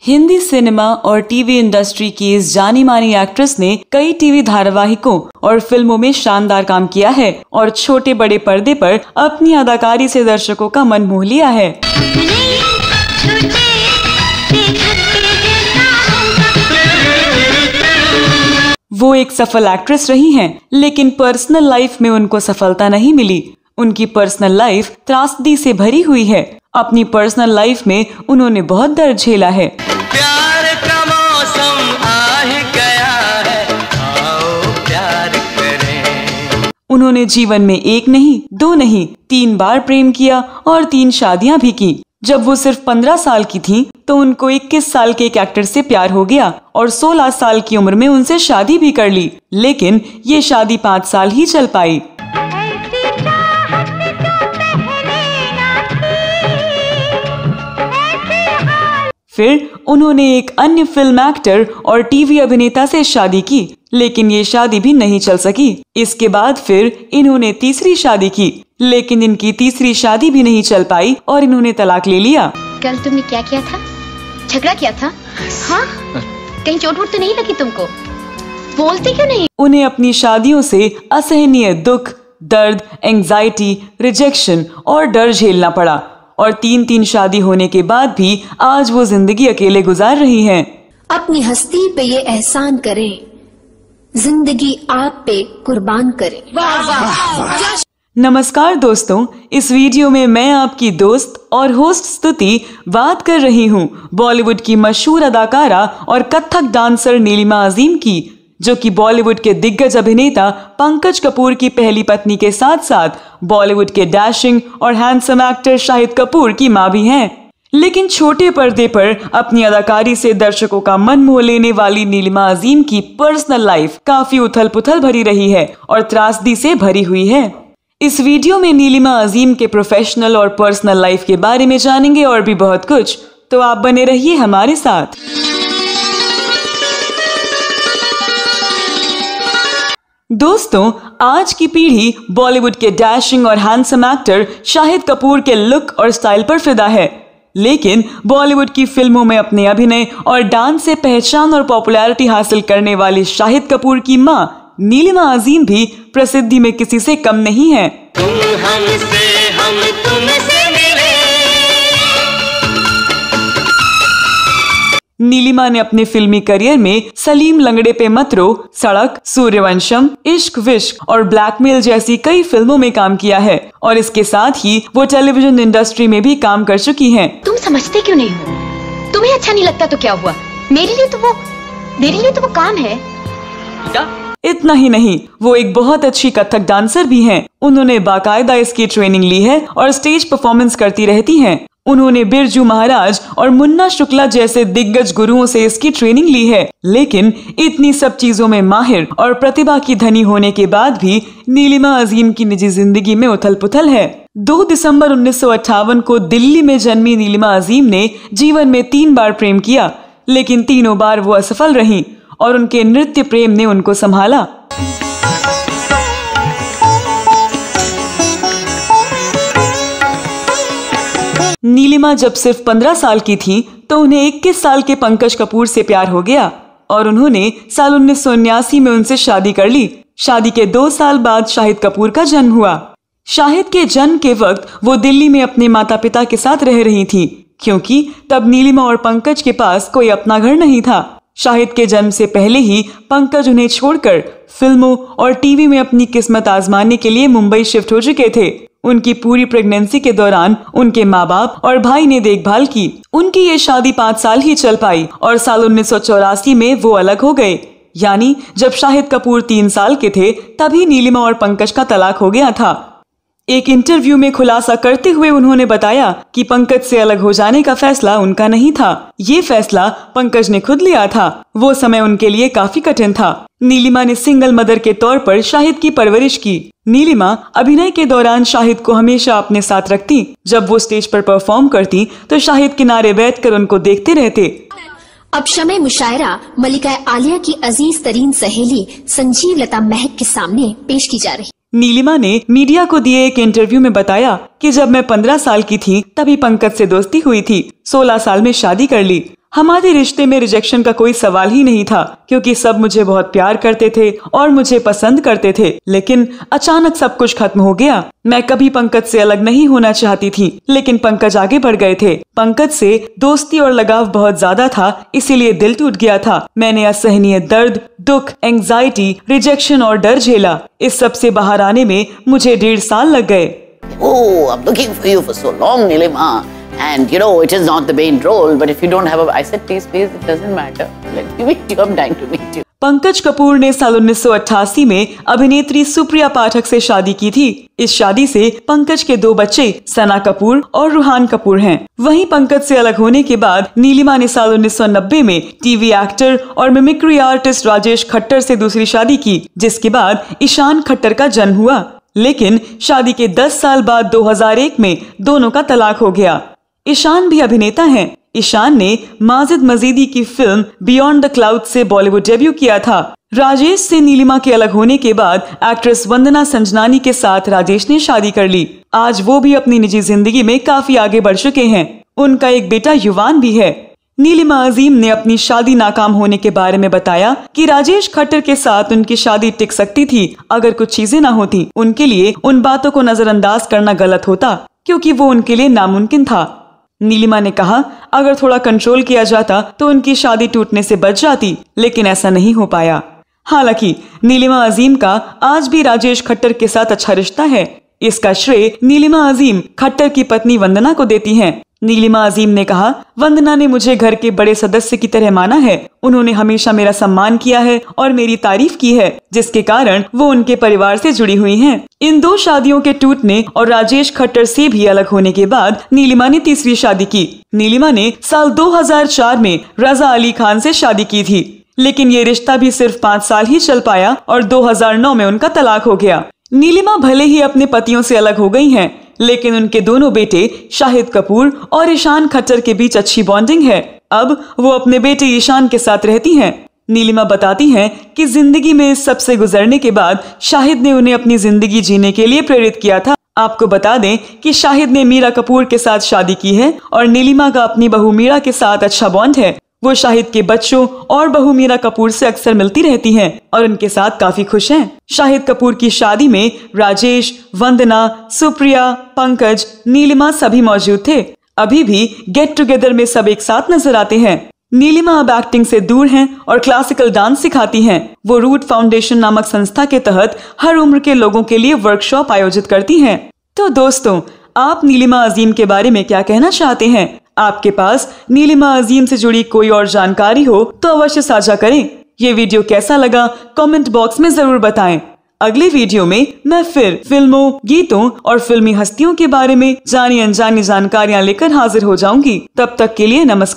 Hindi cinema और TV industry की इस जानी मानी एक्ट्रेस ने कई टीवी धारावाहिकों और फिल्मों में शानदार काम किया है और छोटे बड़े पर्दे पर अपनी अदाकारी से दर्शकों का मन मोह लिया है। वो एक सफल एक्ट्रेस रही हैं, लेकिन पर्सनल लाइफ में उनको सफलता नहीं मिली। उनकी पर्सनल लाइफ त्रासदी से भरी हुई है। अपनी पर्सनल लाइफ में उन्होंने बहुत दर्द झेला है। प्यार का मौसम आ ही गया है, आओ प्यार करें। उन्होंने जीवन में एक नहीं, दो नहीं, 3 बार प्रेम किया और 3 शादियां भी की। जब वो सिर्फ 15 साल की थीं, तो उनको 21 साल के एक एक्टर से प्यार हो गया और 16 साल की उम्र में उनसे शादी भी कर ली। लेकिन ये शादी 5 साल ही चल पाई। फिर उन्होंने एक अन्य फिल्म एक्टर और टीवी अभिनेता से शादी की, लेकिन ये शादी भी नहीं चल सकी। इसके बाद फिर इन्होंने तीसरी शादी की, लेकिन इनकी तीसरी शादी भी नहीं चल पाई और इन्होंने तलाक ले लिया। कल तुमने क्या किया था? झगड़ा किया था? हाँ? कहीं चोट वोट तो नहीं लगी तुमको? बोलते क्यों नहीं? उन्हें अपनी शादियों से असहनीय दुख, दर्द, एंजाइटी, रिजेक्शन और डर झेलना पड़ा और 3 शादी होने के बाद भी आज वो जिंदगी अकेले गुजार रही हैं। अपनी हस्ती पे ये एहसान करें, जिंदगी आप पे कुर्बान करें। नमस्कार दोस्तों, इस वीडियो में मैं आपकी दोस्त और होस्ट स्तुति बात कर रही हूँ बॉलीवुड की मशहूर अदाकारा और कथक डांसर नीलिमा अजीम की, जो कि बॉलीवुड के दिग्गज अभिनेता पंकज कपूर की पहली पत्नी के साथ साथ बॉलीवुड के डैशिंग और हैंडसम एक्टर शाहिद कपूर की मां भी हैं। लेकिन छोटे पर्दे पर अपनी अदाकारी से दर्शकों का मन मोह लेने वाली नीलिमा अजीम की पर्सनल लाइफ काफी उथल पुथल भरी रही है और त्रासदी से भरी हुई है। इस वीडियो में नीलिमा अजीम के प्रोफेशनल और पर्सनल लाइफ के बारे में जानेंगे और भी बहुत कुछ, तो आप बने रहिए हमारे साथ। दोस्तों, आज की पीढ़ी बॉलीवुड के डैशिंग और हैंडसम एक्टर शाहिद कपूर के लुक और स्टाइल पर फिदा है, लेकिन बॉलीवुड की फिल्मों में अपने अभिनय और डांस से पहचान और पॉपुलैरिटी हासिल करने वाली शाहिद कपूर की मां नीलिमा अजीम भी प्रसिद्धि में किसी से कम नहीं है। तुम हमसे, हम तुमसे मिले। नीलिमा ने अपने फिल्मी करियर में सलीम लंगड़े पे मत रो, सड़क, सूर्यवंशम, इश्क विश्क और ब्लैकमेल जैसी कई फिल्मों में काम किया है और इसके साथ ही वो टेलीविजन इंडस्ट्री में भी काम कर चुकी हैं। तुम समझते क्यों नहीं हो? तुम्हें अच्छा नहीं लगता तो क्या हुआ? मेरे लिए तो वो काम है। इतना ही नहीं, वो एक बहुत अच्छी कथक डांसर भी हैं। उन्होंने बाकायदा इसकी ट्रेनिंग ली है और स्टेज परफॉर्मेंस करती रहती हैं। उन्होंने बिरजू महाराज और मुन्ना शुक्ला जैसे दिग्गज गुरुओं से इसकी ट्रेनिंग ली है। लेकिन इतनी सब चीजों में माहिर और प्रतिभा की धनी होने के बाद भी नीलिमा अजीम की निजी जिंदगी में उथल पुथल है। 2 दिसंबर 1958 को दिल्ली में जन्मी नीलिमा अजीम ने जीवन में 3 बार प्रेम किया, लेकिन तीनों बार वो असफल रहीं और उनके नृत्य प्रेम ने उनको संभाला। नीलिमा जब सिर्फ 15 साल की थी, तो उन्हें 21 साल के पंकज कपूर से प्यार हो गया और उन्होंने साल 1979 में उनसे शादी कर ली। शादी के 2 साल बाद शाहिद कपूर का जन्म हुआ। शाहिद के जन्म के वक्त वो दिल्ली में अपने माता पिता के साथ रह रही थी, क्योंकि तब नीलिमा और पंकज के पास कोई अपना घर नहीं था। शाहिद के जन्म से पहले ही पंकज उन्हें छोड़कर फिल्मों और टीवी में अपनी किस्मत आजमाने के लिए मुंबई शिफ्ट हो चुके थे। उनकी पूरी प्रेगनेंसी के दौरान उनके माँ बाप और भाई ने देखभाल की। उनकी ये शादी 5 साल ही चल पाई और साल 1984 में वो अलग हो गए। यानी जब शाहिद कपूर 3 साल के थे, तभी नीलिमा और पंकज का तलाक हो गया था। एक इंटरव्यू में खुलासा करते हुए उन्होंने बताया कि पंकज से अलग हो जाने का फैसला उनका नहीं था, ये फैसला पंकज ने खुद लिया था। वो समय उनके लिए काफी कठिन था। नीलिमा ने सिंगल मदर के तौर पर शाहिद की परवरिश की। नीलिमा अभिनय के दौरान शाहिद को हमेशा अपने साथ रखती। जब वो स्टेज पर परफॉर्म करती तो शाहिद किनारे बैठकर उनको देखते रहते। अब शमे मुशायरा मलिका आलिया की अजीज तरीन सहेली संजीव लता महक के सामने पेश की जा रही। नीलिमा ने मीडिया को दिए एक इंटरव्यू में बताया कि जब मैं 15 साल की थी तभी पंकज से दोस्ती हुई थी, 16 साल में शादी कर ली। हमारे रिश्ते में रिजेक्शन का कोई सवाल ही नहीं था, क्योंकि सब मुझे बहुत प्यार करते थे और मुझे पसंद करते थे। लेकिन अचानक सब कुछ खत्म हो गया। मैं कभी पंकज से अलग नहीं होना चाहती थी, लेकिन पंकज आगे बढ़ गए थे। पंकज से दोस्ती और लगाव बहुत ज्यादा था, इसीलिए दिल टूट गया था। मैंने असहनीय दर्द, दुख, एंजाइटी, रिजेक्शन और डर झेला। इस सब से बाहर आने में मुझे 1.5 साल लग गए। Oh, I'm looking for you for so long, Nilima. And you know, it is not the main role, but if you don't have I said, please, it doesn't matter. Let me meet you. I'm dying to meet you. Pankaj Kapoor ने साल 1988 में अभिनेत्री सुप्रिया पाठक से शादी की थी। इस शादी से पंकज के 2 बच्चे सना कपूर और रुहान कपूर हैं। वहीं पंकज से अलग होने के बाद नीलिमा ने साल 1990 में टीवी एक्टर और मिमिक्री आर्टिस्ट राजेश खट्टर से दूसरी शादी की, जिसके बाद ईशान खट्टर का जन्म हुआ। लेकिन शादी के 10 साल बाद 2001 में दोनों का तलाक हो गया। ईशान भी अभिनेता हैं। ईशान ने माजिद मजीदी की फिल्म बियॉन्ड द क्लाउड से बॉलीवुड डेब्यू किया था। राजेश से नीलिमा के अलग होने के बाद एक्ट्रेस वंदना संजनानी के साथ राजेश ने शादी कर ली। आज वो भी अपनी निजी जिंदगी में काफी आगे बढ़ चुके हैं। उनका एक बेटा युवान भी है। नीलिमा अजीम ने अपनी शादी नाकाम होने के बारे में बताया कि राजेश खट्टर के साथ उनकी शादी टिक सकती थी अगर कुछ चीजें ना होती। उनके लिए उन बातों को नजरअंदाज करना गलत होता, क्योंकि वो उनके लिए नामुमकिन था। नीलिमा ने कहा, अगर थोड़ा कंट्रोल किया जाता तो उनकी शादी टूटने से बच जाती, लेकिन ऐसा नहीं हो पाया। हालांकि नीलिमा अजीम का आज भी राजेश खट्टर के साथ अच्छा रिश्ता है। इसका श्रेय नीलिमा अजीम खट्टर की पत्नी वंदना को देती हैं। नीलिमा अजीम ने कहा, वंदना ने मुझे घर के बड़े सदस्य की तरह माना है। उन्होंने हमेशा मेरा सम्मान किया है और मेरी तारीफ की है, जिसके कारण वो उनके परिवार से जुड़ी हुई हैं। इन 2 शादियों के टूटने और राजेश खट्टर से भी अलग होने के बाद नीलिमा ने तीसरी शादी की। नीलिमा ने साल 2004 में रजा अली खान से शादी की थी, लेकिन ये रिश्ता भी सिर्फ 5 साल ही चल पाया और 2009 में उनका तलाक हो गया। नीलिमा भले ही अपने पतियों से अलग हो गई हैं, लेकिन उनके दोनों बेटे शाहिद कपूर और ईशान खट्टर के बीच अच्छी बॉन्डिंग है। अब वो अपने बेटे ईशान के साथ रहती हैं। नीलिमा बताती हैं कि जिंदगी में इस सब से गुजरने के बाद शाहिद ने उन्हें अपनी जिंदगी जीने के लिए प्रेरित किया था। आपको बता दें कि शाहिद ने मीरा कपूर के साथ शादी की है और नीलिमा का अपनी बहू मीरा के साथ अच्छा बॉन्ड है। वो शाहिद के बच्चों और बहू मीरा कपूर से अक्सर मिलती रहती हैं और उनके साथ काफी खुश हैं। शाहिद कपूर की शादी में राजेश, वंदना, सुप्रिया, पंकज, नीलिमा सभी मौजूद थे। अभी भी गेट टुगेदर में सब एक साथ नजर आते हैं। नीलिमा अब एक्टिंग से दूर हैं और क्लासिकल डांस सिखाती हैं। वो रूट फाउंडेशन नामक संस्था के तहत हर उम्र के लोगों के लिए वर्कशॉप आयोजित करती हैं। तो दोस्तों, आप नीलिमा अजीम के बारे में क्या कहना चाहते हैं? आपके पास नीलिमा अजीम से जुड़ी कोई और जानकारी हो तो अवश्य साझा करें। ये वीडियो कैसा लगा कमेंट बॉक्स में जरूर बताएं। अगले वीडियो में मैं फिर फिल्मों, गीतों और फिल्मी हस्तियों के बारे में जानी अनजानी जानकारियां लेकर हाजिर हो जाऊंगी। तब तक के लिए नमस्कार।